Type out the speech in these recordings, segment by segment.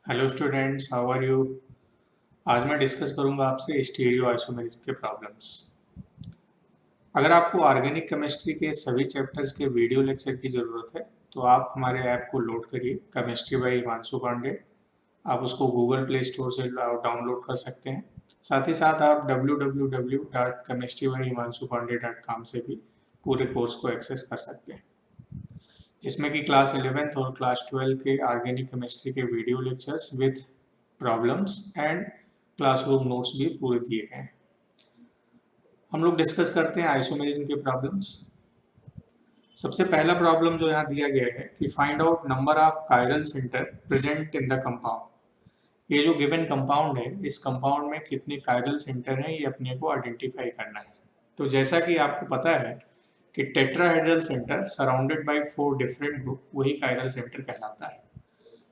Hello students, how are you. आज मैं discuss करूंगा आपसे स्टीरियो आइसोमेरिज्म के प्रॉब्लम्स। अगर आपको ऑर्गेनिक केमिस्ट्री के सभी चैप्टर्स के वीडियो लेक्चर की ज़रूरत है तो आप हमारे ऐप को लोड करिए, केमिस्ट्री बाय हिमांशु पांडे। आप उसको गूगल प्ले स्टोर से डाउनलोड कर सकते हैं। साथ ही साथ आप www.chemistrybyhimanshupanday.com से भी पूरे कोर्स को एक्सेस कर सकते हैं, जिसमें कि क्लास 11th और क्लास 12 के ऑर्गेनिक केमिस्ट्री के video lectures with problems and classroom notes भी पूरे दिए गए हैं। हम लोग डिस्कस करते हैं आइसोमेरिज्म के प्रॉब्लम्स। सबसे पहला प्रॉब्लम जो यहाँ दिया गया है कि find out number of chiral centre present in the compound. ये जो गिवन कंपाउंड है, इस कंपाउंड में कितने कायरल सेंटर हैं ये अपने को आइडेंटिफाई करना है। तो जैसा कि आपको पता है कि tetrahedral centre surrounded by 4 different group वही कायरल सेंटर कहलाता है।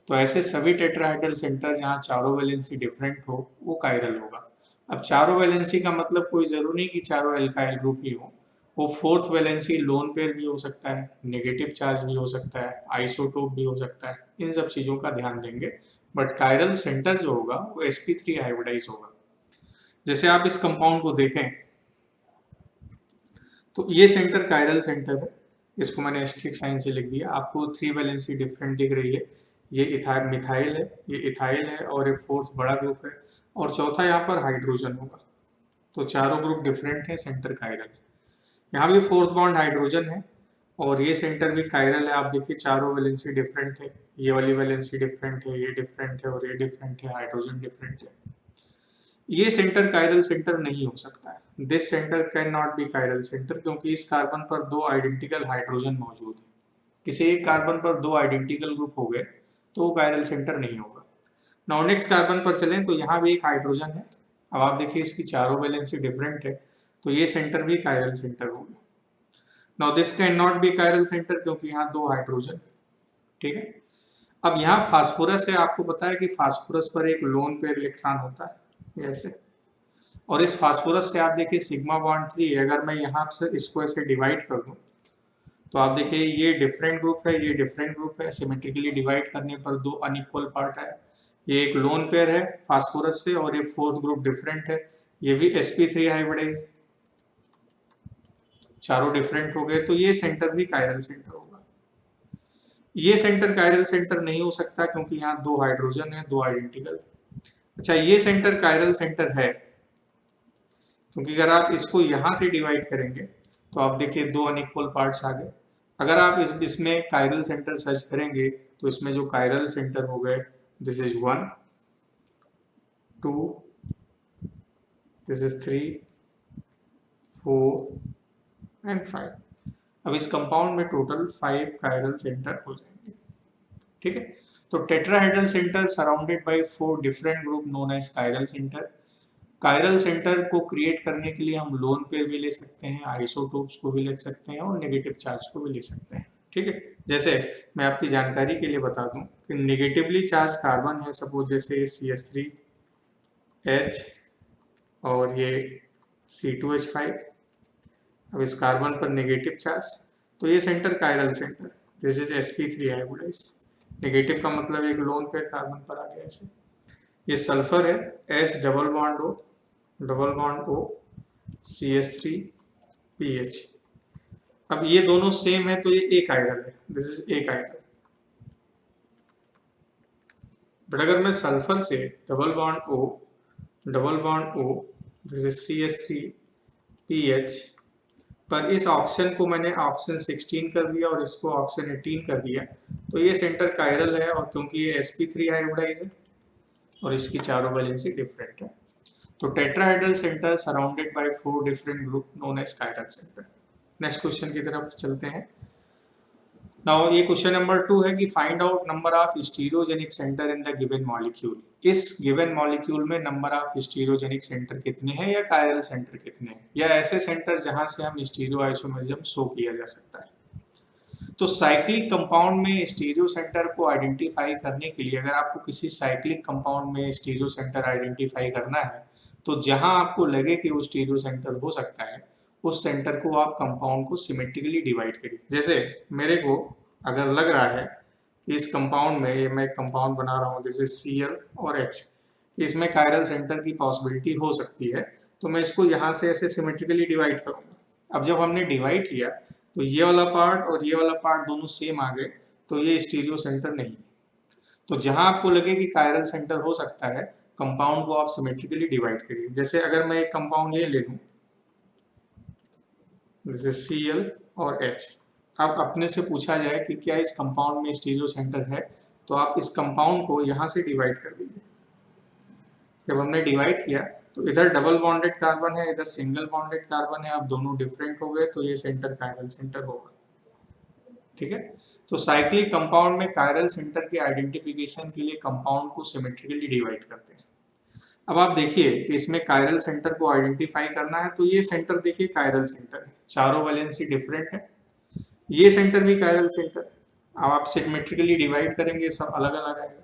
तो ऐसे सभी टेट्राहेड्रल सेंटर जहाँ चारों वैलेंसी डिफरेंट हो वो कायरल होगा। अब चारों वैलेंसी का मतलब कोई जरूरी नहीं कि चारों एल्काइल ग्रुप ही हो। वो फोर्थ वैलेंसी लोन पेयर भी हो सकता है, नेगेटिव चार्ज भी हो सकता है, आइसोटोप भी हो सकता है। इन सब चीजों का ध्यान देंगे। बट कायरल सेंटर जो होगा वो sp3 हाइब्रिडाइज होगा। जैसे आप इस कंपाउंड को देखें तो ये सेंटर कायरल सेंटर है। इसको मैंने एस्ट्रिक साइन से लिख दिया। आपको 3 वैलेंसी डिफरेंट दिख रही है। ये मिथाइल है, ये इथाइल है और एक फोर्थ बड़ा ग्रुप है और चौथा यहाँ पर हाइड्रोजन होगा। तो चारों ग्रुप डिफरेंट है, सेंटर कायरल है। यहाँ भी फोर्थ बॉन्ड हाइड्रोजन है और ये सेंटर भी कायरल है। आप देखिए चारों वैलेंसी डिफरेंट है, ये वाली वैलेंसी डिफरेंट है, ये डिफरेंट है और ये डिफरेंट है, हाइड्रोजन डिफरेंट है। ये सेंटर कायरल सेंटर नहीं हो सकता है। This centre can not be chiral centre क्योंकि इस कार्बन पर 2 आइडेंटिकल हाइड्रोजन मौजूद है। किसी एक कार्बन पर 2 आइडेंटिकल ग्रुप हो गए तो वो कायरल सेंटर नहीं होगा। नाउ नेक्स्ट कार्बन पर चलें तो यहाँ भी एक हाइड्रोजन है। अब आप देखिए इसकी चारों वैलेंसी डिफरेंट है, तो ये सेंटर भी कायरल सेंटर होगा। Now this can not be chiral centre क्योंकि यहाँ 2 हाइड्रोजन। ठीक है। अब यहाँ फास्फोरस है। आपको पता है कि फास्फोरस पर एक लोन पेयर इलेक्ट्रॉन होता है ऐसे। और इस फास्फोरस से आप देखिए सिग्मा बॉन्ड 3, अगर मैं यहाँ से इसको ऐसे डिवाइड कर दूं तो आप देखिए ये डिफरेंट ग्रुप है, ये डिफरेंट ग्रुप है। सिमेट्रिकली डिवाइड करने पर 2 अनइक्वल पार्ट है। ये एक लोन पेयर है फास्फोरस से और ये फोर्थ ग्रुप डिफरेंट है। ये भी sp3 हाइब्रिडाइज। चारों डिफरेंट हो गए तो ये सेंटर भी कायरल सेंटर होगा। ये सेंटर कायरल सेंटर नहीं हो सकता क्योंकि यहाँ 2 हाइड्रोजन है, 2 आइडेंटिकल। अच्छा, ये सेंटर कायरल सेंटर है क्योंकि अगर आप इसको यहां से डिवाइड करेंगे तो आप देखिए 2 अनइक्वल पार्ट्स आ गए। अगर आप इसमें कायरल सेंटर सर्च करेंगे तो इसमें जो कायरल सेंटर हो गए, this is 1 2, this is 3 4 and 5। अब इस कंपाउंड में टोटल 5 कायरल सेंटर हो जाएंगे। ठीक है। तो tetrahedral centre surrounded by 4 different group known as chiral centre. Chiral centre को क्रिएट करने के लिए हम लोन पेयर भी ले सकते हैं, आइसोटोप्स को भी ले सकते हैं और नेगेटिव चार्ज को भी ले सकते हैं। ठीक है। जैसे मैं आपकी जानकारी के लिए बता दूं कि नेगेटिवली चार्ज कार्बन है, सपोज जैसे CH3H और ये C2H5। अब इस कार्बन पर नेगेटिव चार्ज, तो ये centre chiral centre, this is sp3 hybridize. Negative का मतलब एक लोन पेयर कार्बन पर आ गया ऐसे। ये सल्फर है, S double bond O CH3PH। अब ये दोनों सेम है तो ये एक कायरल है, दिस इज एक कायरल। बट अगर मैं सल्फर से double bond O this is CH3PH पर इस ऑक्सीजन को मैंने ऑक्सीजन 16 कर दिया और इसको ऑक्सीजन 18 कर दिया तो ये सेंटर कायरल है। और क्योंकि ये sp3 हाइब्रिडाइज है और इसकी चारों वैलेंसी डिफरेंट है, तो tetrahedral centre surrounded by 4 different group known as chiral centre. Next question की तरफ चलते हैं। नाउ ये क्वेश्चन नंबर 2 है कि find out number of stereogenic centre in the given molecule. इस गिवन मॉलिक्यूल में नंबर ऑफ स्टीरियोजेनिक सेंटर कितने हैं या कायरल सेंटर कितने हैं, या ऐसे सेंटर जहां से हम स्टीरियो आइसोमेरिज्म शो किया जा सकता है। तो साइक्लिक कंपाउंड में स्टीरियो सेंटर को आइडेंटिफाई करने के लिए, अगर आपको किसी साइक्लिक कंपाउंड में स्टीरियो सेंटर आइडेंटिफाई करना है तो जहां आपको लगे कि वो स्टीरियो सेंटर हो सकता है उस सेंटर को आप कंपाउंड को सिमेट्रिकली डिवाइड करिए। जैसे मेरे को अगर लग रहा है इस कंपाउंड में, ये मैं एक कंपाउंड बना रहा हूँ, जैसे Cl और H, इसमें कायरल सेंटर की पॉसिबिलिटी हो सकती है, तो मैं इसको यहाँ से ऐसे सिमेट्रिकली डिवाइड करूँगा। अब जब हमने डिवाइड किया तो ये वाला पार्ट और ये वाला पार्ट दोनों सेम आ गए, तो ये स्टीरियो सेंटर नहीं है। तो जहां आपको लगे कि कायरल सेंटर हो सकता है, कंपाउंड को आप सिमेट्रिकली डिवाइड करिए। जैसे अगर मैं एक कंपाउंड ये ले लूं, जैसे Cl और H, अब अपने से पूछा जाए कि क्या इस कंपाउंड में स्टीरियो सेंटर है, तो आप इस कंपाउंड को यहां से डिवाइड कर दीजिए। जब हमने डिवाइड किया तो इधर डबल बॉन्डेड कार्बन है, इधर सिंगल बॉन्डेड कार्बन है, अब दोनों डिफरेंट हो गए, तो ये सेंटर कायरल सेंटर होगा। ठीक है, तो साइक्लिक कंपाउंड में कायरल सेंटर के आइडेंटिफिकेशन के लिए कंपाउंड को सिमेट्रिकली डिवाइड करते हैं। अब आप देखिए कि इसमें कायरल सेंटर को आइडेंटिफाई करना है, तो ये सेंटर देखिए कायरल सेंटर है, चारों वैलेंसी डिफरेंट है, ये सेंटर भी कायरल सेंटर। अब आप सिमेट्रिकली डिवाइड करेंगे, सब अलग अलग आएगा।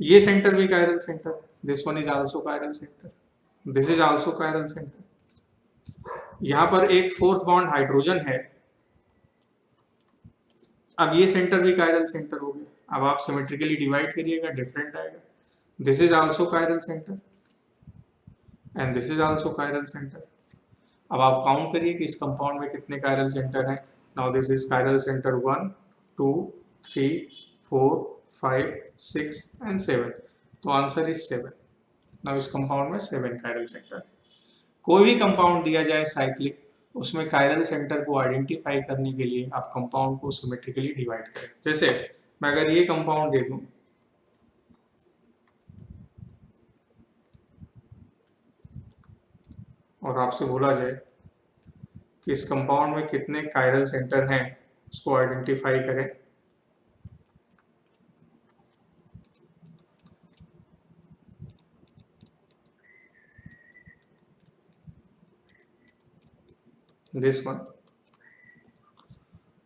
ये सेंटर भी chiral centre, this one is also chiral centre, this is also chiral centre. यहाँ पर एक फोर्थ बॉन्ड हाइड्रोजन है, अब ये सेंटर भी कायरल सेंटर हो गया। अब आप सिमेट्रिकली डिवाइड करिएगा, डिफरेंट आएगा। This is also chiral centre and this is also chiral centre. अब आप काउंट करिए कि इस कंपाउंड में कितने कायरल सेंटर हैं। Now this is chiral centre 1 2 3 4 5 6 and 7, तो आंसर इज 7। नाउ इस कंपाउंड में 7 कायरल सेंटर। कोई भी कंपाउंड दिया जाए साइक्लिक, उसमें कायरल सेंटर को आइडेंटिफाई करने के लिए आप कंपाउंड को सिमेट्रिकली डिवाइड करें। जैसे मैं अगर ये कंपाउंड दे दूं, और आपसे बोला जाए कि इस कंपाउंड में कितने कायरल सेंटर हैं, उसको आइडेंटिफाई करें, this one.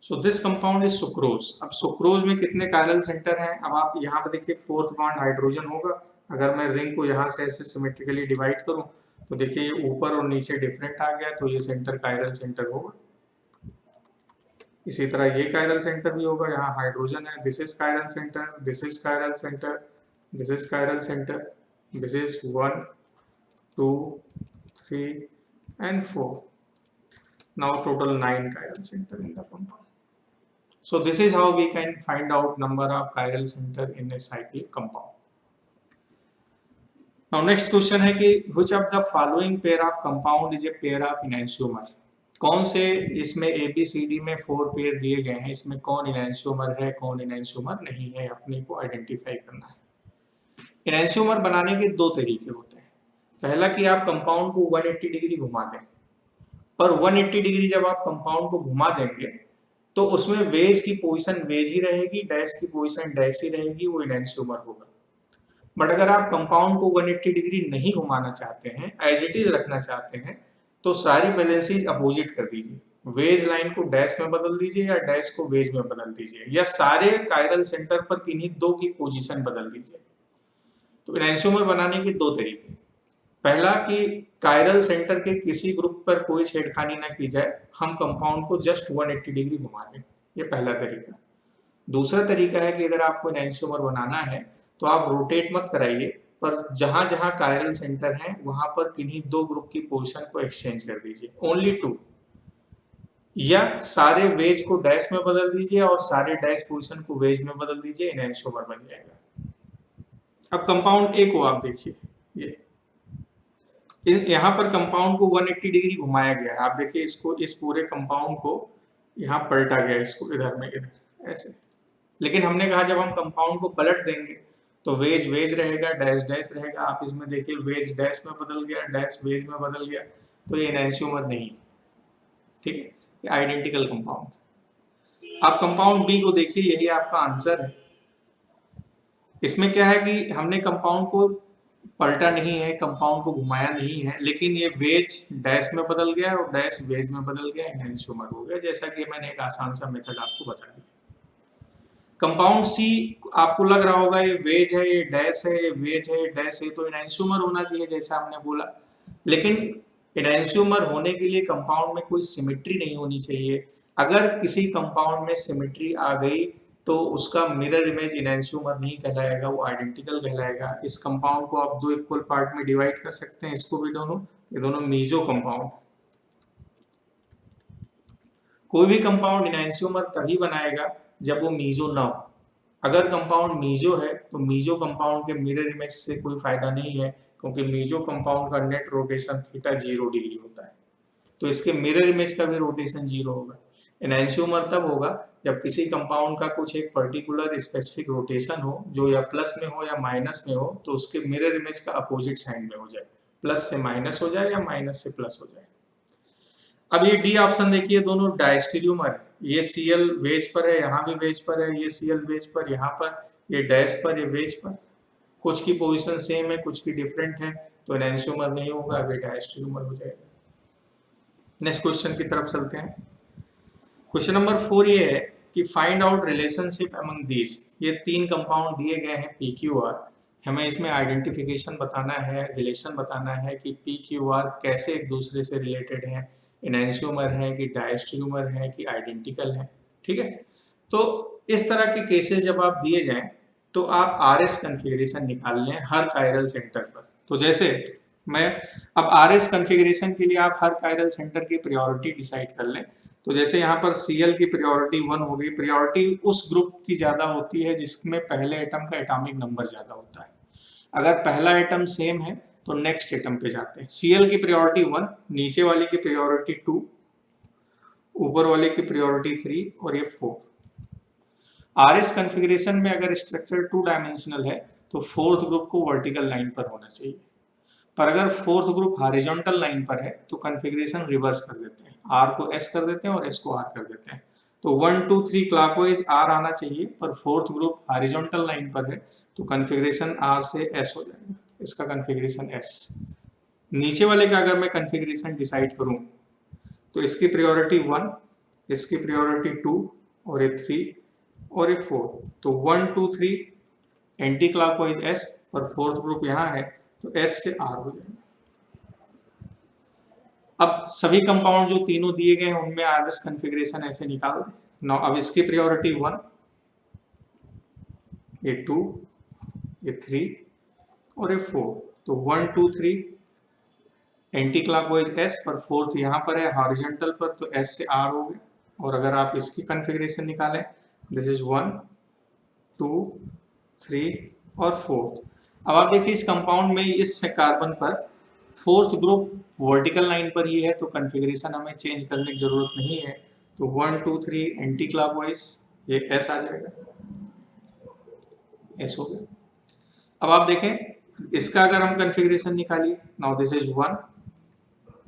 So this compound is sucrose. अब सुक्रोज में कितने कायरल सेंटर हैं, अब आप यहाँ पे देखिए फोर्थ बॉन्ड हाइड्रोजन होगा। अगर मैं रिंग को यहाँ से ऐसे सिमेट्रिकली डिवाइड करूं, तो देखिए ये ऊपर और नीचे डिफरेंट आ गया, तो ये सेंटर कायरल सेंटर होगा। इसी तरह ये कायरल सेंटर भी होगा, यहाँ हाइड्रोजन है, this is chiral centre, this is chiral centre, this is chiral centre, this is 1 2 3 and 4. Now total 9 chiral center in the compound. So this is how we can find out number of chiral center in a cyclic compound. Now next question है कि which of the following pair of compound is a pair of enantiomer? कौन से इसमें ABCD में 4 pair दिए गए हैं, इसमें कौन enantiomer है, कौन enantiomer नहीं है, अपने को आइडेंटिफाई करना है। enantiomer बनाने के 2 तरीके होते हैं। पहला कि आप कंपाउंड को 180 डिग्री घुमा दें, पर 180 डिग्री जब आप कंपाउंड को घुमा देंगे तो उसमें वेज की पोजीशन वेज ही रहेगी, डैश की पोजीशन डैश ही रहेगी, वो enantiomer होगा। बट अगर आप कंपाउंड को 180 डिग्री नहीं घुमाना चाहते हैं, एज इट इज रखना चाहते हैं, तो सारी वैलेंसीज अपोजिट कर दीजिए, वेज लाइन को डैश में बदल दीजिए या डैश को वेज में बदल दीजिए, या सारे कायरल सेंटर पर किन्हीं 2 की पोजीशन बदल दीजिए। तो enantiomer बनाने के 2 तरीके। पहला कि कायरल सेंटर के किसी ग्रुप पर कोई छेड़खानी ना की जाए, हम कंपाउंड को जस्ट 180 डिग्री घुमा दें, ये पहला तरीका। दूसरा तरीका है कि अगर आपको enantiomer बनाना है तो आप रोटेट मत कराइए, पर जहां जहां कायरल सेंटर हैं वहां पर किन्हीं 2 ग्रुप की पोजीशन को एक्सचेंज कर दीजिए, ओनली 2, या सारे वेज को डैश में बदल दीजिए और सारे डैश पोजीशन को वेज में बदल दीजिए, enantiomer बन जाएगा। अब कंपाउंड ए को आप देखिए, ये यहाँ पर कंपाउंड को 180 डिग्री घुमाया गया है। आप देखिए इसको, इस पूरे कंपाउंड को यहाँ पलटा गया, इसको इधर में इधर ऐसे। लेकिन हमने कहा जब हम कंपाउंड को पलट देंगे तो वेज वेज रहेगा, डैश डैश रहेगा। आप इसमें देखिए वेज डैश में बदल गया, डैश वेज में बदल गया, तो ये enantiomer नहीं, ठीक है, ये आइडेंटिकल कंपाउंड। आप कंपाउंड बी को देखिए, यही आपका आंसर है। इसमें क्या है कि हमने कंपाउंड को पलटा नहीं है, कंपाउंड को घुमाया नहीं है, लेकिन ये वेज डैश में बदल गया और डैश वेज में बदल गया, enantiomer हो गया, जैसा कि मैंने एक आसान सा मेथड आपको बता दिया। कंपाउंड सी आपको लग रहा होगा ये वेज है, ये डैश है, ये वेज है, डैश है, तो enantiomer होना चाहिए जैसा हमने बोला। लेकिन enantiomer होने के लिए कंपाउंड में कोई सिमेट्री नहीं होनी चाहिए। अगर किसी कंपाउंड में सिमेट्री आ गई तो उसका मिरर इमेज इनैंशियोमर नहीं कहलाएगा, वो आइडेंटिकल कहलाएगा। इस कंपाउंड को आप दो इक्वल पार्ट में डिवाइड कर सकते हैं, इसको भी दोनों, ये दोनों मीजो कंपाउंड। कोई भी कंपाउंड इनैंशियोमर तभी बनाएगा जब वो मीजो ना हो। अगर कंपाउंड मीजो है तो मीजो कंपाउंड के मिरर इमेज से कोई फायदा नहीं है, क्योंकि मीजो कंपाउंड का नेट रोटेशन थीटा 0 डिग्री होता है, तो इसके मिरर इमेज का भी रोटेशन 0 होगा। एनैंशियोमर तब होगा जब किसी कंपाउंड का कुछ एक पर्टिकुलर स्पेसिफिक रोटेशन हो, जो या प्लस में हो या माइनस में हो, तो उसके मिरर इमेज का अपोजिट साइन में हो जाए, प्लस से माइनस हो जाए या माइनस से प्लस हो जाए। अब ये डी ऑप्शन देखिए, दोनों डायस्टेरियोमर है, ये Cl वेज पर है, यहाँ भी वेज पर है, ये Cl वेज पर यहाँ पर, ये डैश पर, ये वेज पर, कुछ की पोजीशन सेम है कुछ की डिफरेंट है, तो एनैंशियोमर नहीं होगा, अब ये डायस्टेरियोमर हो जाएगा। नेक्स्ट क्वेश्चन की तरफ चलते हैं। क्वेश्चन नंबर 4 ये है कि find out relationship among these. ये तीन कंपाउंड दिए गए हैं PQR, हमें इसमें आइडेंटिफिकेशन बताना है, रिलेशन बताना है कि PQR कैसे एक दूसरे से रिलेटेड हैं, एनैंशियोमर है कि डायस्टेरियोमर है कि आइडेंटिकल है। ठीक है, तो इस तरह के केसेस जब आप दिए जाएं तो आप RS कन्फिगरेशन निकाल लें हर कायरल सेंटर पर। तो जैसे मैं अब RS कन्फिगरेशन के लिए आप हर कायरल सेंटर की प्रायोरिटी डिसाइड कर लें। तो जैसे यहाँ पर Cl की प्रायोरिटी 1 हो गई, प्रायोरिटी उस ग्रुप की ज्यादा होती है जिसमें पहले एटम का एटॉमिक नंबर ज्यादा होता है। अगर पहला एटम सेम है तो नेक्स्ट एटम पे जाते हैं। Cl की प्रायोरिटी 1, नीचे वाले की प्रायोरिटी 2, ऊपर वाले की प्रायोरिटी 3 और ये 4। RS कन्फिगरेशन में अगर स्ट्रक्चर 2 डायमेंशनल है तो फोर्थ ग्रुप को वर्टिकल लाइन पर होना चाहिए, पर अगर फोर्थ ग्रुप हॉरिजॉन्टल लाइन पर है तो कन्फिगरेशन रिवर्स कर देते हैं, R को S कर देते हैं और S को R कर देते हैं। तो 1 2 3 क्लॉकवाइज R आना चाहिए, पर फोर्थ ग्रुप हॉरिजॉन्टल लाइन पर है तो कन्फिगरेशन R से S हो जाएगा, इसका कन्फिगरेशन S। नीचे वाले का अगर मैं कन्फिगरेशन डिसाइड करूं तो इसकी प्रायोरिटी 1, इसकी प्रायोरिटी 2 और ये 3 और ये 4, तो 1 2 3 एंटी क्लॉकवाइज S, पर फोर्थ ग्रुप यहाँ है तो S से R हो जाएगा। अब सभी कंपाउंड जो तीनों दिए गए हैं उनमें RS कन्फिगरेशन ऐसे निकाल दें। नाउ अब इसकी प्रायोरिटी 1, ये 2, ये 3 और ये 4, तो 1 2 3 एंटी क्लॉकवाइज S, पर फोर्थ यहाँ पर है हॉरिजॉन्टल पर, तो S से R हो गया। और अगर आप इसकी कन्फिगरेशन निकालें, दिस इज 1 2 3 और 4। अब आप देखिए इस कंपाउंड में इस कार्बन पर फोर्थ ग्रुप वर्टिकल लाइन पर ही है, तो कन्फिगरेशन हमें चेंज करने की जरूरत नहीं है। तो 1 2 3 एंटी क्लॉकवाइज, ये S आ जाएगा, S हो गया। अब आप देखें इसका अगर हम कन्फिगरेशन निकालिए, now this is 1,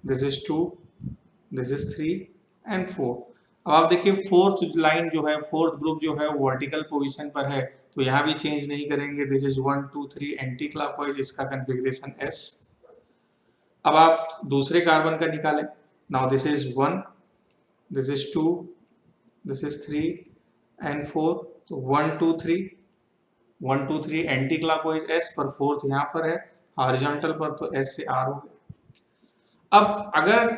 this is 2, this is 3 and 4। अब आप देखिए फोर्थ लाइन जो है, फोर्थ ग्रुप जो है वो वर्टिकल पोजीशन पर है, तो यहाँ भी चेंज नहीं करेंगे, दिस इज 1 2 3 एंटी क्लॉकवाइज, इसका कन्फिगरेशन S। अब आप दूसरे कार्बन का निकालें, now this is 1, this is 2, this is 3 and 4, तो 1 2 3 1 2 3 एंटी क्लॉकवाइज S, पर फोर्थ यहाँ पर है हॉरिजॉन्टल पर, तो S से R हो गया। अब अगर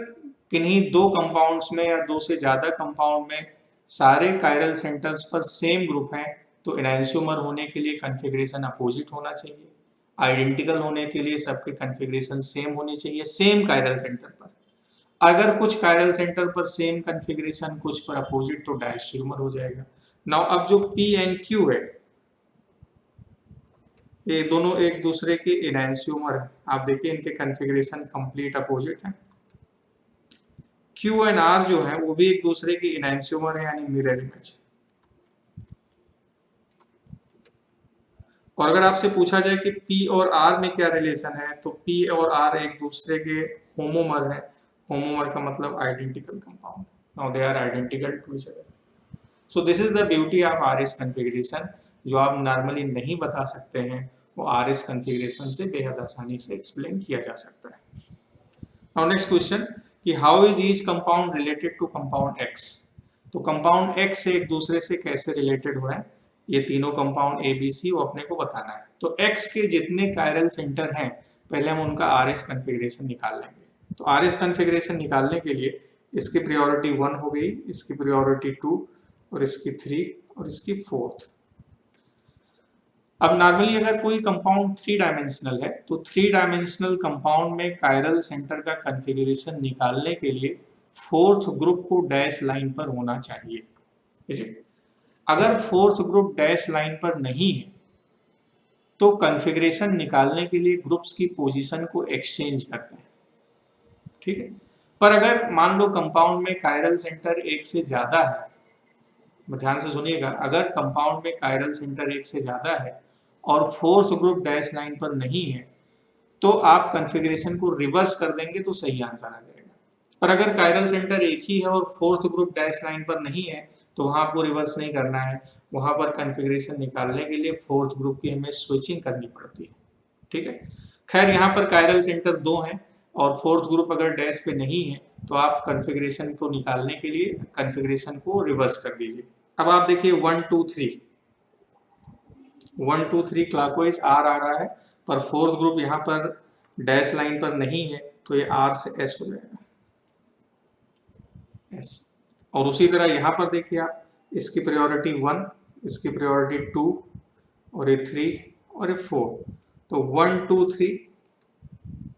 किन्हीं दो कंपाउंड्स में या दो से ज्यादा कंपाउंड में सारे कायरल सेंटर्स पर सेम ग्रुप हैं, तो एनैंशियोमर होने के लिए कन्फिगरेशन अपोजिट होना चाहिए, आइडेंटिकल होने के लिए सबके कन्फिगरेशन सेम होनी चाहिए सेम कायरल सेंटर पर। अगर कुछ कायरल सेंटर पर सेम कन्फिगरेशन, कुछ पर अपोजिट, तो डायस्टेरियोमर हो जाएगा। नाउ अब जो P एंड Q है, ये दोनों एक दूसरे के एनैंशियोमर है। आप देखिए इनके कन्फिगरेशन कंप्लीट अपोजिट है। Q एंड R जो है वो भी एक दूसरे के एनैंशियोमर है, यानी मिरर इमेज। और अगर आपसे पूछा जाए कि P और R में क्या रिलेशन है, तो P और R एक दूसरे के होमोमर है। होमोमर का मतलब identical compound, now they are identical to each other. So this is the beauty of RS configuration, जो आप नॉर्मली नहीं बता सकते हैं वो RS कन्फिगरेशन से बेहद आसानी से एक्सप्लेन किया जा सकता है। नाउ नेक्स्ट क्वेश्चन कि how is each compound related to compound X। तो कंपाउंड X से एक दूसरे से कैसे रिलेटेड हो रहे हैं, ये तीनों कंपाउंड ABC वो अपने को बताना है। तो X के जितने कायरल सेंटर हैं पहले हम उनका RS कन्फिगरेशन निकाल लेंगे। तो RS कन्फिगरेशन निकालने के लिए इसकी प्रायोरिटी 1 हो गई, इसकी प्रायोरिटी 2 और इसकी 3 और इसकी फोर्थ। अब नॉर्मली अगर कोई कंपाउंड 3 डायमेंशनल है तो 3 डायमेंशनल कंपाउंड में कायरल सेंटर का कॉन्फ़िगरेशन निकालने के लिए फोर्थ ग्रुप को डैश लाइन पर होना चाहिए। अगर फोर्थ ग्रुप डैश लाइन पर नहीं है तो कॉन्फ़िगरेशन निकालने के लिए ग्रुप्स की पोजीशन को एक्सचेंज करते हैं, ठीक है। पर अगर मान लो कंपाउंड में कायरल सेंटर एक से ज्यादा है, ध्यान से सुनिएगा, अगर कंपाउंड में कायरल सेंटर एक से ज्यादा है और फोर्थ ग्रुप डैश लाइन पर नहीं है तो आप कॉन्फ़िगरेशन को रिवर्स कर देंगे तो सही आंसर आ जाएगा। पर अगर कायरल सेंटर एक ही है और फोर्थ ग्रुप डैश लाइन पर नहीं है तो वहां आपको रिवर्स नहीं करना है, वहां पर कॉन्फ़िगरेशन निकालने के लिए फोर्थ ग्रुप की हमें स्विचिंग करनी पड़ती है, ठीक है। खैर यहाँ पर कायरल सेंटर 2 है और फोर्थ ग्रुप अगर डैश पे नहीं है तो आप कॉन्फ़िगरेशन को निकालने के लिए कॉन्फ़िगरेशन को रिवर्स कर दीजिए। अब आप देखिए 1 2 3 1 2 3 क्लॉकवाइज आर आ रहा है, पर फोर्थ ग्रुप यहाँ पर डैश लाइन पर नहीं है तो ये आर से एस हो जाएगा, एस। और उसी तरह यहाँ पर देखिए आप, इसकी प्रायोरिटी 1, इसकी प्रायोरिटी 2 और ये 3 और ये 4, तो 1 2 3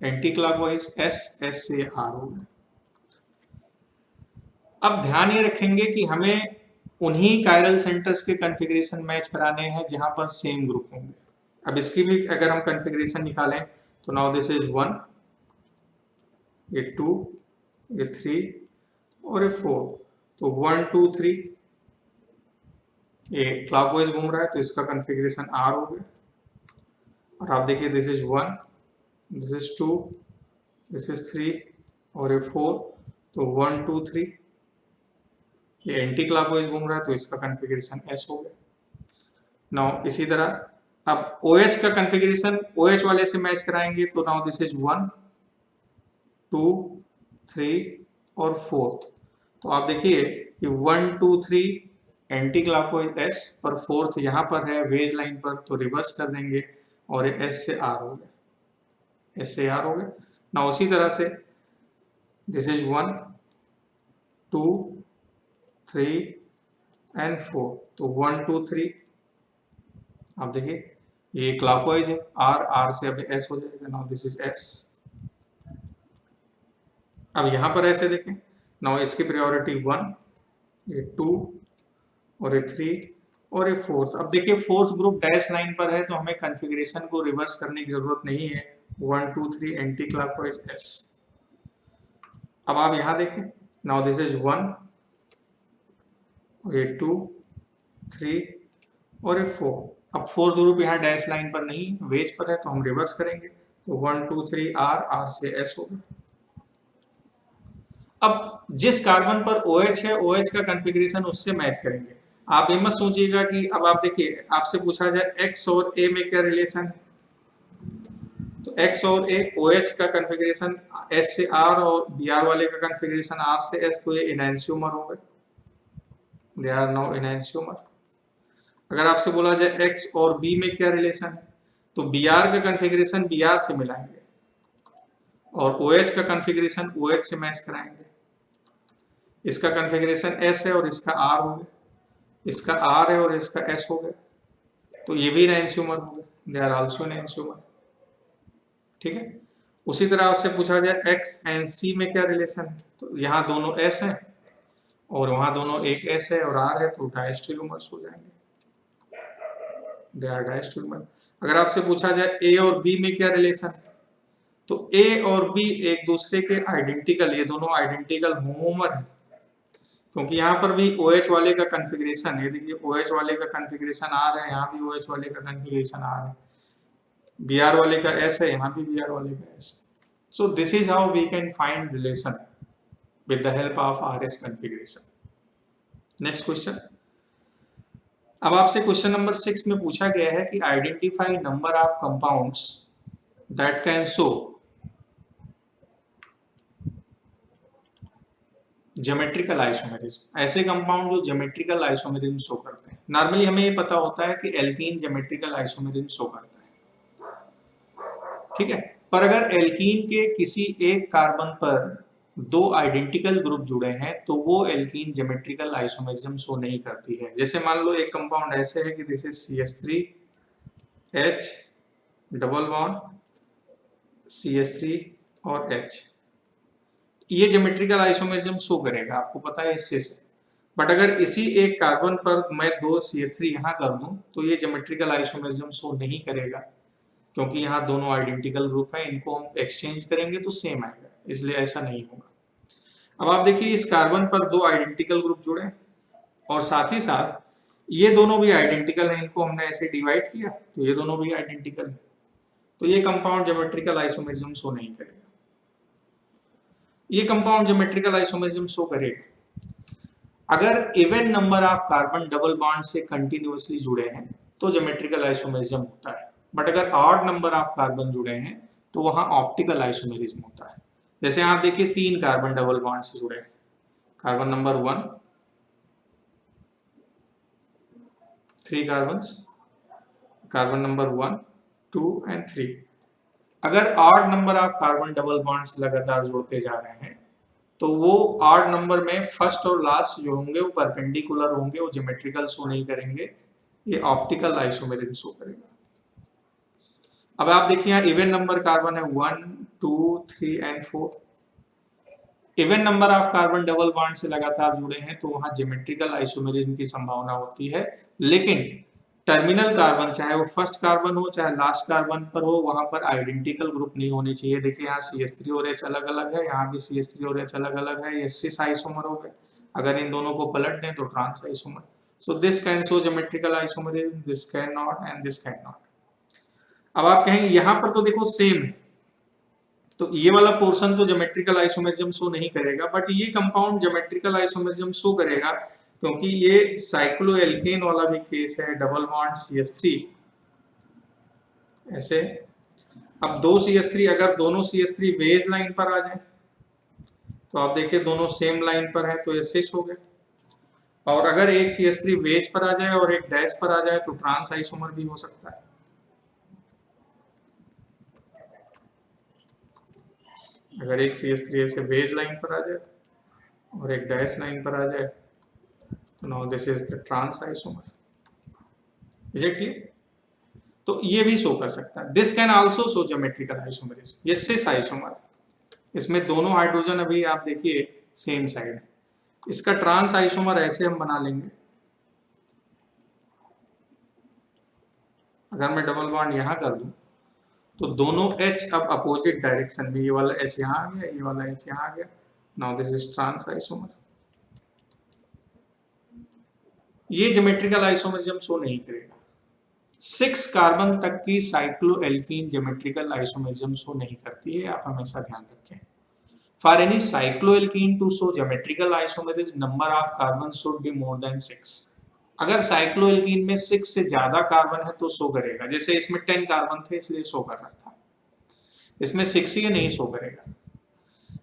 एंटी क्लॉकवाइज एस, एस से आर हो गया। अब ध्यान ये रखेंगे कि हमें उन्हीं कायरल सेंटर्स के कॉन्फ़िगरेशन मैच कराने हैं जहां पर सेम ग्रुप होंगे। अब इसकी भी अगर हम कॉन्फ़िगरेशन निकालें तो नाउ दिस इज 1, ये 2, ये 3 और ये 4, तो 1 2 3 ये क्लॉकवाइज घूम रहा है तो इसका कॉन्फ़िगरेशन आर हो गया। और आप देखिए this is 1, this is 2, this is 3 और ये 4, तो 1 2 3 ये एंटी क्लॉकवाइज घूम रहा है तो इसका कॉन्फ़िगरेशन एस हो गया। नाउ इसी तरह अब OH का कॉन्फ़िगरेशन OH वाले से मैच कराएंगे तो नाउ दिस इज 1 2 3 और 4, तो आप देखिए कि 1 2 3 एंटी क्लॉकवाइज एस, पर फोर्थ यहाँ पर है वेज लाइन पर तो रिवर्स कर देंगे और ये एस से आर हो गया, एस से आर हो गया। नाउ उसी तरह से दिस इज 1 2 3 एंड 4, तो 1 2 3 आप देखिए ये क्लॉकवाइज है, आर, आर से अब एस हो जाएगा, नाउ दिस इज एस। अब यहाँ पर ऐसे देखें, नाउ इसकी प्रायोरिटी 1, ये 2 और ये 3 और ये 4, अब देखिए फोर्थ ग्रुप डैश लाइन पर है तो हमें कॉन्फ़िगरेशन को रिवर्स करने की जरूरत नहीं है, 1 2 3 एंटी क्लॉकवाइज एस। अब आप यहाँ देखें, नाउ दिस इज 1, ये 2 3 और ये 4, अब फोर्थ ग्रुप यहाँ डैश लाइन पर नहीं वेज पर है तो हम रिवर्स करेंगे, तो 1 2 3 आर, आर से एस होगा। अब जिस कार्बन पर OH है OH का कॉन्फ़िगरेशन उससे मैच करेंगे। आप ये मत सोचिएगा कि अब आप देखिए आपसे पूछा जाए X और A में क्या रिलेशन है, तो X और A OH का कॉन्फ़िगरेशन S से R और Br वाले का कॉन्फ़िगरेशन R से S, तो ये एनांशियोमर हो गए, दे आर नाउ एनांशियोमर। अगर आपसे बोला जाए X और B में क्या रिलेशन है तो Br का कॉन्फ़िगरेशन Br से मिलाएंगे और OH का कॉन्फ़िगरेशन OH से मैच कराएंगे। इसका कॉन्फ़िगरेशन S है और इसका R हो गया, इसका R है और इसका S हो गया, तो ये भी एनांशियोमर हो गए, दे आर आल्सो एनांशियोमर, ठीक है। उसी तरह आपसे पूछा जाए X एंड C में क्या रिलेशन है, तो यहाँ दोनों S हैं और वहाँ दोनों एक S है और R है, तो डायस्टेरियोमर्स हो जाएंगे, दे आर डायस्टेरियोमर। अगर आपसे पूछा जाए A और B में क्या रिलेशन है, तो A और B एक दूसरे के आइडेंटिकल, ये दोनों आइडेंटिकल होमोमर हैं, क्योंकि यहाँ पर भी OH वाले का कॉन्फ़िगरेशन है, देखिए OH वाले का कॉन्फ़िगरेशन R है, यहाँ भी OH वाले का कॉन्फ़िगरेशन R है, Br वाले का S है, यहाँ भी Br वाले का S। So this is how we can find relation with the help of RS configuration. Next question. अब आपसे क्वेश्चन नंबर 6 में पूछा गया है कि identify number of compounds that can show geometrical isomerism, ऐसे कंपाउंड जो ज्योमेट्रिकल आइसोमेरिज्म शो करते हैं। नॉर्मली हमें ये पता होता है कि एल्कीन ज्योमेट्रिकल आइसोमेरिज्म शो करता है, ठीक है। पर अगर एल्कीन के किसी एक कार्बन पर दो आइडेंटिकल ग्रुप जुड़े हैं तो वो एल्कीन ज्योमेट्रिकल आइसोमेरिज्म शो नहीं करती है। जैसे मान लो एक कंपाउंड ऐसे है कि this is CH3H double bond CH3 और H, ये ज्योमेट्रिकल आइसोमेरिज्म शो करेगा, आपको पता है इससे से। बट अगर इसी एक कार्बन पर मैं दो CH3 यहाँ कर दूं तो ये ज्योमेट्रिकल आइसोमेरिज्म शो नहीं करेगा, क्योंकि यहाँ दोनों आइडेंटिकल ग्रुप हैं, इनको हम एक्सचेंज करेंगे तो सेम आएगा, इसलिए ऐसा नहीं होगा। अब आप देखिए इस कार्बन पर दो आइडेंटिकल ग्रुप जुड़े हैं और साथ ही साथ ये दोनों भी आइडेंटिकल हैं, इनको हमने ऐसे डिवाइड किया तो ये दोनों भी आइडेंटिकल हैं, तो ये कंपाउंड ज्योमेट्रिकल आइसोमेरिज्म शो नहीं करेगा। ये कंपाउंड ज्योमेट्रिकल आइसोमेरिज्म शो करेगा अगर even number of carbon double bond से कंटिन्यूअसली जुड़े हैं तो ज्योमेट्रिकल आइसोमेरिज्म होता है। बट अगर ऑड नंबर ऑफ कार्बन जुड़े हैं तो वहां ऑप्टिकल आइसोमेरिज्म होता है। जैसे आप देखिए 3 कार्बन डबल बॉन्ड से जुड़े हैं, carbon number 1, 3 carbons, carbon number 1, 2 and 3। अगर odd number of carbon double bonds लगातार जुड़ते जा रहे हैं तो वो ऑड नंबर में फर्स्ट और लास्ट जो होंगे वो परपेंडिकुलर होंगे, वो ज्योमेट्रिकल शो नहीं करेंगे, ये ऑप्टिकल आइसोमेरिज्म शो करेगा। अब आप देखिए यहाँ इवन नंबर कार्बन है 1, 2, 3 and 4। Even number of carbon double bond से लगातार जुड़े हैं तो वहां ज्योमेट्रिकल आइसोमेरिज्म की संभावना होती है, लेकिन टर्मिनल कार्बन चाहे वो फर्स्ट कार्बन हो चाहे लास्ट कार्बन पर हो वहां पर आइडेंटिकल ग्रुप नहीं होने चाहिए। देखिए यहाँ CH3 और H अलग अलग है, यहाँ भी CH3 और H अलग अलग है, ये सिस आइसोमर हो गए। अगर इन दोनों को पलट दें तो trans isomer. So this can show geometrical isomerism, this can not and this can not. अब आप कहेंगे यहाँ पर तो देखो सेम है, तो ये वाला पोर्शन तो ज्योमेट्रिकल आइसोमेरिज्म शो नहीं करेगा, बट ये कंपाउंड ज्योमेट्रिकल आइसोमेरिज्म शो करेगा क्योंकि ये साइक्लोएल्केन वाला भी केस है, डबल बॉन्ड CH3 ऐसे। अब दो CH3 अगर दोनों CH3 बेस लाइन पर आ जाए तो आप देखिए दोनों सेम लाइन पर है तो ये सिस हो गए, और अगर एक CH3 बेस पर आ जाए और एक डैश पर आ जाए तो ट्रांस आइसोमर भी हो सकता है। अगर एक CH3 ऐसे बेस लाइन पर आ जाए और एक डैश लाइन पर आ जाए तो now this is the trans isomer. Is it clear? तो ये भी शो कर सकता है। This can also show geometrical isomerism. ये सिस आइसोमर, इसमें दोनों हाइड्रोजन अभी आप देखिए सेम साइड है। इसका ट्रांस आइसोमर ऐसे हम बना लेंगे, अगर मैं डबल बॉन्ड यहां कर दूं तो दोनों H अब अपोजिट डायरेक्शन में, ये वाला H यहाँ आ गया, ये वाला H यहाँ आ गया। Now this is trans isomer. ये ज्योमेट्रिकल आइसोमरिज्म शो नहीं करेगा। 6 कार्बन तक की साइक्लोएल्कीन ज्योमेट्रिकल आइसोमरिज्म शो नहीं करती है, आप हमेशा ध्यान रखें। For any cycloalkene to show geometrical isomerism number of carbon should be more than 6। अगर साइक्लोएल्कीन में 6 से ज्यादा कार्बन है तो शो करेगा। जैसे इसमें 10 कार्बन थे इसलिए शो कर रहा था, इसमें 6 ही नहीं शो करेगा।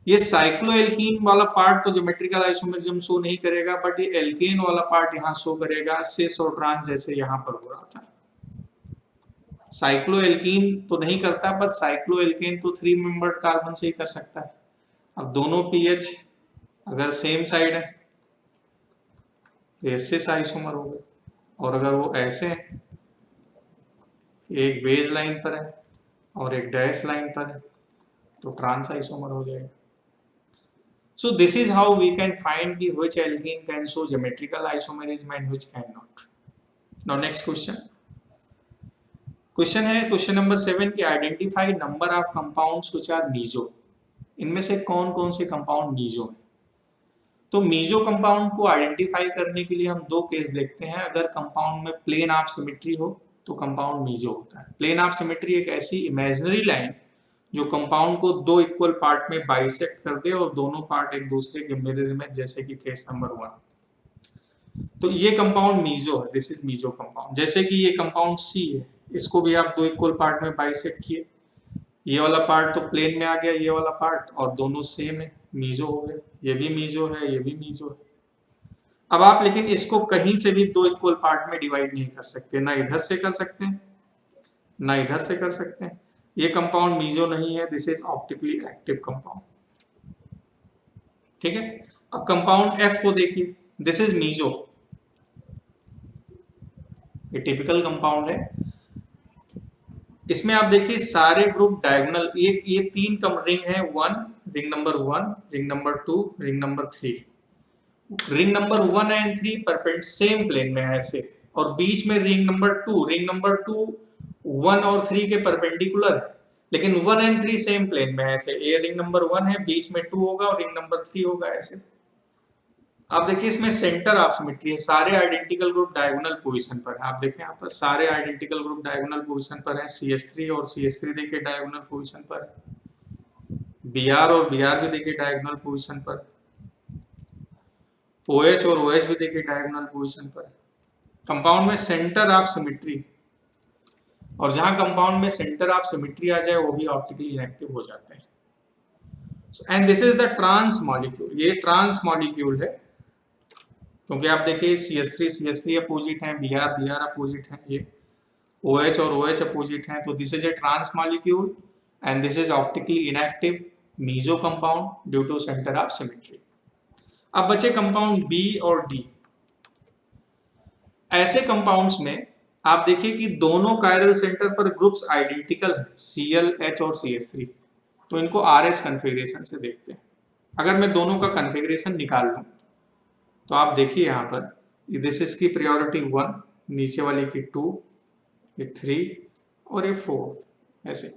ये साइक्लोएल्कीन वाला पार्ट तो ज्योमेट्रिकल आइसोमरिज्म शो नहीं करेगा, बट ये एल्केन वाला पार्ट यहाँ शो करेगा, सिस और ट्रांस जैसे यहाँ पर हो रहा था। साइक्लोएल्कीन तो नहीं करता, पर साइक्लोएल्केन तो 3 मेंबर्ड कार्बन से ही कर सकता है। अब दोनों पीएच अगर सेम साइड है तो ये सिस आइसोमर हो गए, और अगर वो ऐसे हैं, एक बेस लाइन पर है और एक डैश लाइन पर है तो ट्रांस आइसोमर हो जाएगा। So this is how we can find the which alkene can show geometrical isomerism and which cannot. Now next question. Question है question number 7 कि identify number of compounds which are meso. इनमें से कौन कौन से compound meso हैं? तो meso compound को आइडेंटिफाई करने के लिए हम दो केस देखते हैं। अगर कंपाउंड में प्लेन ऑफ सिमेट्री हो तो कंपाउंड मीजो होता है। प्लेन ऑफ सिमेट्री एक ऐसी इमेजिनरी लाइन जो कंपाउंड को दो इक्वल पार्ट में बाइसेक्ट कर दे और दोनों पार्ट एक दूसरे के मिरर में, जैसे कि केस नंबर 1। तो ये कंपाउंड मीजो है, दिस इज मीजो कंपाउंड। जैसे कि ये कंपाउंड सी है, इसको भी आप दो इक्वल पार्ट में बाइसेक्ट किए, ये वाला पार्ट तो प्लेन में आ गया, ये वाला पार्ट, और दोनों सेम है, मीजो हो गया। ये भी मीजो है, ये भी मीजो है। अब आप लेकिन इसको कहीं से भी दो इक्वल पार्ट में डिवाइड नहीं कर सकते, ना इधर से कर सकते हैं ना इधर से कर सकते हैं। ये कंपाउंड मीजो नहीं है, this is optically active compound. ठीक है। अब कंपाउंड F को देखिए, दिस इज मीजो, ये टिपिकल कंपाउंड है। इसमें आप देखिए सारे ग्रुप डायगोनल, ये तीन कम रिंग है, ring number 1, ring number 2, ring number 3। Ring number 1 and 3 परपेंड सेम प्लेन में है ऐसे, और बीच में रिंग नंबर 2 1 और 3 के परपेंडिकुलर है, लेकिन 1 एंड 3 सेम प्लेन में है ऐसे। ये रिंग नंबर 1 है, बीच में 2 होगा और रिंग नंबर 3 होगा ऐसे। आप देखिए इसमें सेंटर ऑफ सिमेट्री है, सारे आइडेंटिकल ग्रुप डायगोनल पोजीशन पर है। आप देखें यहाँ पर सारे आइडेंटिकल ग्रुप डायगोनल पोजीशन पर है। CH3 और CH3 देखिए डायगोनल पोजीशन पर है। Br और Br भी देखिए डायगोनल पोजीशन पर है। OH और OH भी देखिए डायगोनल पोजीशन पर है। कंपाउंड में सेंटर ऑफ सिमेट्री, और जहां कंपाउंड में सेंटर ऑफ सिमेट्री आ जाए वो भी ऑप्टिकली इनएक्टिव हो जाते हैं। And this is the trans molecule, ये ट्रांस मॉलिक्यूल है, क्योंकि आप देखिए CH3 अपोजिट है, Br अपोजिट है, ये OH और OH अपोजिट है, तो this is a trans molecule and this is optically inactive meso compound due to centre of symmetry. अब बचे कंपाउंड B और D। ऐसे कंपाउंड्स में आप देखिए कि दोनों कायरल सेंटर पर ग्रुप्स आइडेंटिकल है, Cl, H और CH3, तो इनको RS कन्फिग्रेशन से देखते हैं। अगर मैं दोनों का कन्फिग्रेशन निकाल लूं तो आप देखिए यहाँ पर, दिस इसकी प्रायोरिटी 1, नीचे वाली की 2, ये 3 और ये 4 ऐसे।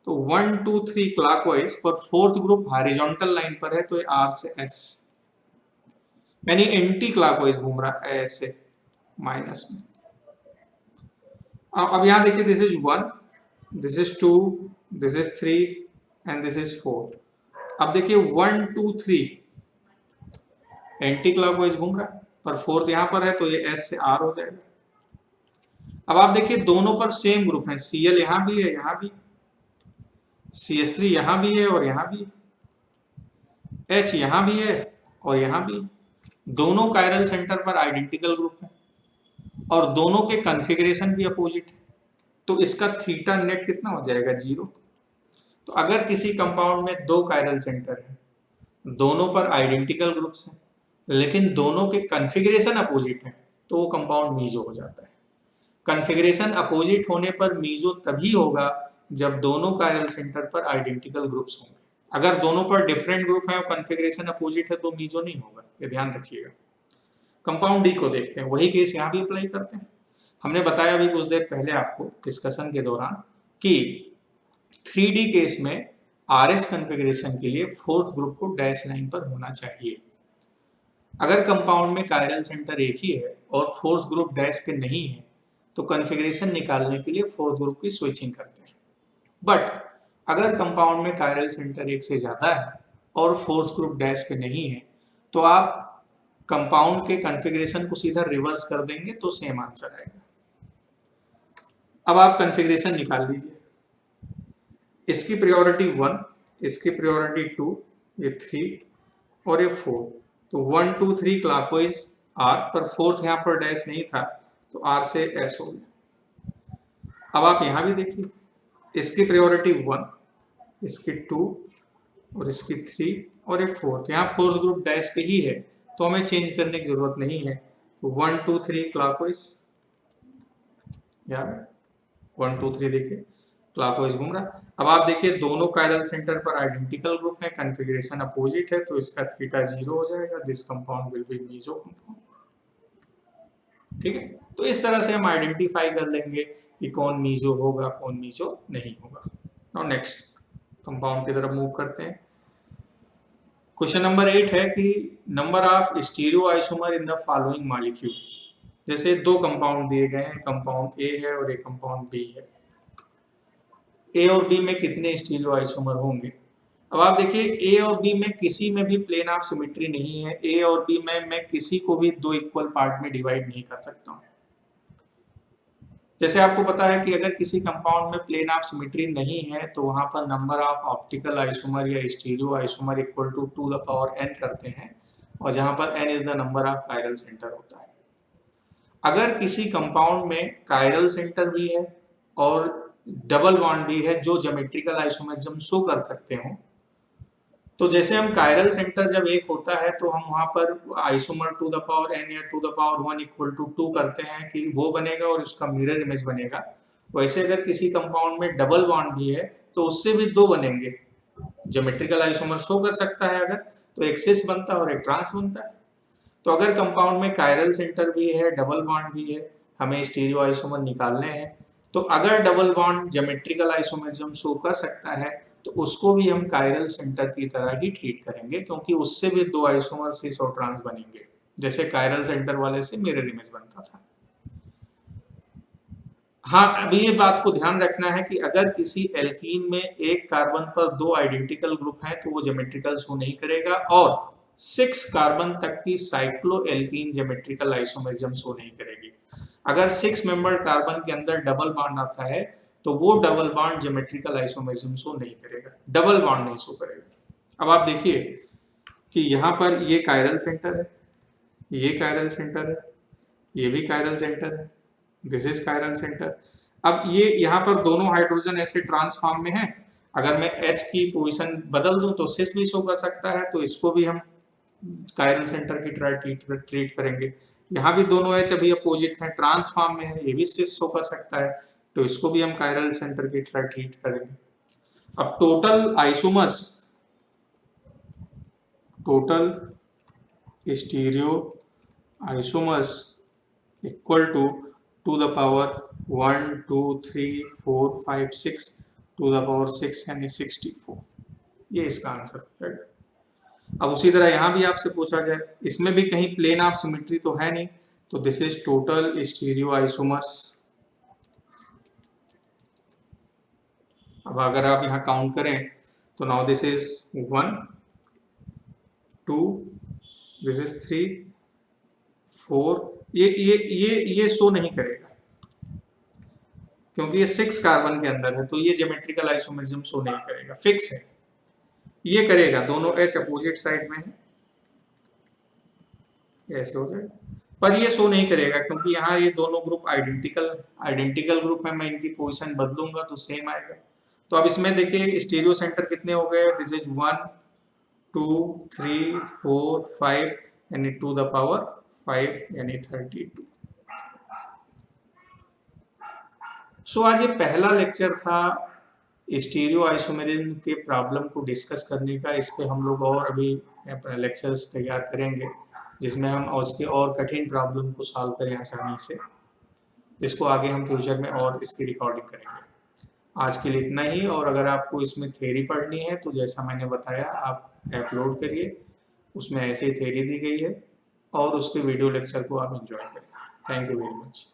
तो 1 2 3 क्लॉकवाइज, पर फोर्थ ग्रुप हॉरिजॉन्टल लाइन पर है तो ये R से S, यानी एंटी क्लॉकवाइज घूम रहा है ऐसे माइनस में। अब यहाँ देखिए, this is 1, this is 2, this is 3 and this is 4। अब देखिए 1 2 3 एंटी क्लॉकवाइज घूम रहा है, पर फोर्थ यहाँ पर है तो ये S से R हो जाएगा। अब आप देखिए दोनों पर सेम ग्रुप है, Cl यहाँ भी है, यहाँ भी, CH3 यहाँ भी है और यहाँ भी, H यहाँ भी है और यहाँ भी। दोनों कायरल सेंटर पर आइडेंटिकल ग्रुप है और दोनों के कॉन्फ़िगरेशन भी अपोजिट है, तो इसका थीटा नेट कितना हो जाएगा, 0। तो अगर किसी कंपाउंड में दो कायरल सेंटर है, दोनों पर आइडेंटिकल ग्रुप्स हैं, लेकिन दोनों के कॉन्फ़िगरेशन अपोजिट है, तो वो कंपाउंड मीजो हो जाता है। कॉन्फ़िगरेशन अपोजिट होने पर मीजो तभी होगा जब दोनों कायरल सेंटर पर आइडेंटिकल ग्रुप्स होंगे। अगर दोनों पर डिफरेंट ग्रुप है और कॉन्फ़िगरेशन अपोजिट है तो मीजो नहीं होगा, ये ध्यान रखिएगा। कंपाउंड डी को देखते हैं, वही केस यहाँ भी अप्लाई करते हैं। हमने बताया अभी कुछ देर पहले आपको डिस्कशन के दौरान कि 3D केस में RS कॉन्फ़िगरेशन के लिए फोर्थ ग्रुप को डैश लाइन पर होना चाहिए। अगर कंपाउंड में कायरल सेंटर एक ही है और फोर्थ ग्रुप डैश पे नहीं है तो कॉन्फ़िगरेशन निकालने के लिए फोर्थ ग्रुप की स्विचिंग करते हैं। बट अगर कंपाउंड में कायरल सेंटर एक से ज्यादा है और फोर्थ ग्रुप डैश पे नहीं है तो आप कंपाउंड के कॉन्फ़िगरेशन को सीधा रिवर्स कर देंगे तो सेम आंसर आएगा। अब आप कॉन्फ़िगरेशन निकाल लीजिए, इसकी प्रायोरिटी 1, इसकी प्रायोरिटी 2, ये 3 और ये 4, तो 1 2 3 क्लॉकवाइज R, पर फोर्थ यहाँ पर डैश नहीं था तो R से S हो गया। अब आप यहाँ भी देखिए, इसकी प्रायोरिटी 1, इसकी 2 और इसकी 3 और ये 4, यहाँ फोर्थ ग्रुप डैश पे ही है तो हमें चेंज करने की जरूरत नहीं है। तो 1 2 3 क्लॉकवाइज, यार 1 2 3 देखिए क्लॉकवाइज घूम रहा। अब आप देखिए दोनों कायरल सेंटर पर आइडेंटिकल ग्रुप है, कॉन्फ़िगरेशन अपोजिट है, तो इसका थीटा 0 हो जाएगा। This compound will be meso compound. ठीक है, तो इस तरह से हम आइडेंटिफाई कर लेंगे कि कौन मीजो होगा, कौन मीजो नहीं होगा। नाउ नेक्स्ट कंपाउंड की तरफ मूव करते हैं। क्वेश्चन नंबर 8 है कि number of stereo isomer in the following molecule. जैसे दो कंपाउंड दिए गए हैं, कंपाउंड ए है और एक कंपाउंड बी है। ए और बी में कितने स्टीरियो आइसोमर होंगे। अब आप देखिए ए और बी में किसी में भी प्लेन ऑफ सिमेट्री नहीं है। ए और बी में मैं किसी को भी दो इक्वल पार्ट में डिवाइड नहीं कर सकता हूँ। जैसे आपको पता है कि अगर किसी कंपाउंड में प्लेन ऑफ सिमेट्री नहीं है तो वहां पर नंबर ऑफ ऑप्टिकल आइसोमर या stereo isomer equal to 2 the power n करते हैं, और जहां पर n is the number of chiral centre होता है। अगर किसी कंपाउंड में कायरल सेंटर भी है और डबल बॉन्ड भी है जो ज्योमेट्रिकल आइसोमरिज्म शो कर सकते हो, तो जैसे हम कायरल सेंटर जब एक होता है तो हम वहां पर isomer to the power n या to the power 1 equal to 2 करते हैं कि वो बनेगा और उसका मिरर इमेज बनेगा। वैसे अगर किसी कंपाउंड में डबल बॉन्ड भी है तो उससे भी दो बनेंगे। ज्योमेट्रिकल आइसोमर शो कर सकता है अगर, तो एक सिस बनता है और एक ट्रांस बनता है। तो अगर कंपाउंड में कायरल सेंटर भी है, डबल बॉन्ड भी है, हमें स्टीरियो आइसोमर निकालने हैं, तो अगर double bond geometrical isomerism show कर सकता है तो उसको भी हम कायरल सेंटर की तरह ही ट्रीट करेंगे, क्योंकि उससे भी दो आइसोमर सिस और ट्रांस बनेंगे, जैसे कायरल सेंटर वाले से मिरर इमेज बनता था। हाँ, अभी ये बात को ध्यान रखना है कि अगर किसी एल्कीन में एक कार्बन पर दो आइडेंटिकल ग्रुप हैं तो वो ज्योमेट्रिकल शो नहीं करेगा, और 6 कार्बन तक की cyclo alkene geometrical isomerism show नहीं करेगी। अगर 6 मेंबर कार्बन के अंदर डबल बॉन्ड आता है तो वो double bond geometrical isomerism show नहीं करेगा, डबल बॉन्ड नहीं शो करेगा। अब आप देखिए कि यहाँ पर ये कायरल सेंटर है, ये कायरल सेंटर है, ये भी कायरल सेंटर है, दिस इज कायरल सेंटर। अब ये यहाँ पर दोनों हाइड्रोजन ऐसे ट्रांस फॉर्म में है, अगर मैं H की पोजीशन बदल दूं तो सिस भी शो कर सकता है, तो इसको भी हम कायरल सेंटर की तरह ट्रीट करेंगे। यहाँ भी दोनों H अभी अपोजिट हैं, ट्रांस फॉर्म में है, ये भी सिस शो कर सकता है, तो इसको भी हम कायरल सेंटर की तरह ट्रीट करेंगे। अब total isomers, total stereo isomers equal to two the power 1 2 3 4 5 6 to the power 6 यानी 64। ये इसका आंसर हो जाएगा। अब उसी तरह यहाँ भी आपसे पूछा जाए, इसमें भी कहीं प्लेन ऑफ सिमेट्री तो है नहीं, तो this is total stereo isomers. अब अगर आप यहाँ काउंट करें तो now this is 1 2, this is 3 4, ये शो नहीं करेगा क्योंकि ये 6 कार्बन के अंदर है, तो ये ज्योमेट्रिकल आइसोमरिज्म शो नहीं करेगा, फिक्स है। ये करेगा, दोनों H अपोजिट साइड में है, ऐसे हो जाएगा, पर ये शो नहीं करेगा क्योंकि यहाँ ये दोनों ग्रुप आइडेंटिकल ग्रुप है, मैं इनकी पोजीशन बदलूंगा तो सेम आएगा। तो अब इसमें देखिए स्टीरियो सेंटर कितने हो गए, दिस इज 1 2 3 4 5 यानी टू द पावर 5 यानी 32। सो आज ये पहला लेक्चर था स्टीरियो आइसोमेरिज्म के प्रॉब्लम को डिस्कस करने का। इस पे हम लोग और अभी अपना लेक्चर्स तैयार करेंगे जिसमें हम उसके और कठिन प्रॉब्लम को सॉल्व करें आसानी से। इसको आगे हम फ्यूचर में और इसकी रिकॉर्डिंग करेंगे। आज के लिए इतना ही, और अगर आपको इसमें थ्योरी पढ़नी है तो जैसा मैंने बताया आप अपलोड करिए, उसमें ऐसी थ्योरी दी गई है और उसके वीडियो लेक्चर को आप एंजॉय करें। Thank you very much.